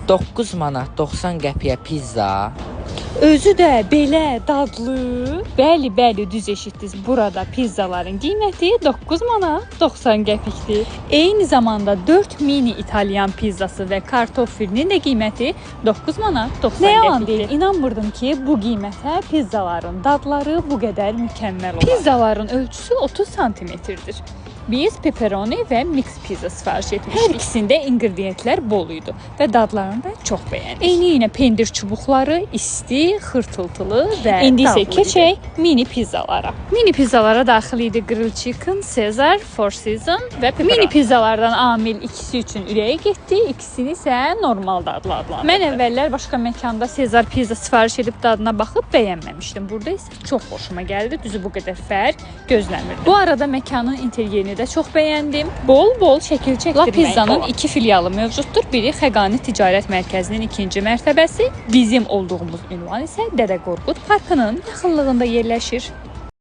9 manat 90 qəpiyə pizza. Özü də belə dadlı. Bəli, düz eşitdiniz. Burada pizzaların qiyməti 9 manat 90 qəpikdir. Eyni zamanda 4 mini İtalyan pizzası və kartoffelinin də qiyməti 9 manat 90 qəpikdir. Nə yalan deyil, inanmırdım ki, bu qiymətə pizzaların dadları bu qədər mükəmməl olar. Pizzaların ölçüsü 30 santimetrdir. Biz pepperoni və mix pizza sifariş etmişdik. Hər ikisində ingredientlər bol idi və dadlarını da çox bəyəndik. Eyni pendir çubuqları isti, xırtıltılı və İndi isə keçək mini pizzalara. Mini pizzalara daxil idi grilled chicken, Caesar, Four Seasons və pepperoni. Mini pizzalardan amil ikisi üçün ürəyə getdi, ikisini isə normal dadlı adlandırdı. Mən əvvəllər başqa məkanda Caesar pizza sifariş edib dadına baxıb bəyənməmişdim. Burada isə çox xoşuma gəldi. Düzü bu qədər fərq gözləmirdim. Bu arada məkanın interyerini də çox bəyəndim. Bol şəkil çəkdirmək. La Pizzanın 2 filialı mövcuddur. Biri Xəqani Ticarət Mərkəzinin 2-ci mərtəbəsi, bizim olduğumuz ünvan isə Dədə Qorqud Parkının yaxınlığında yerləşir.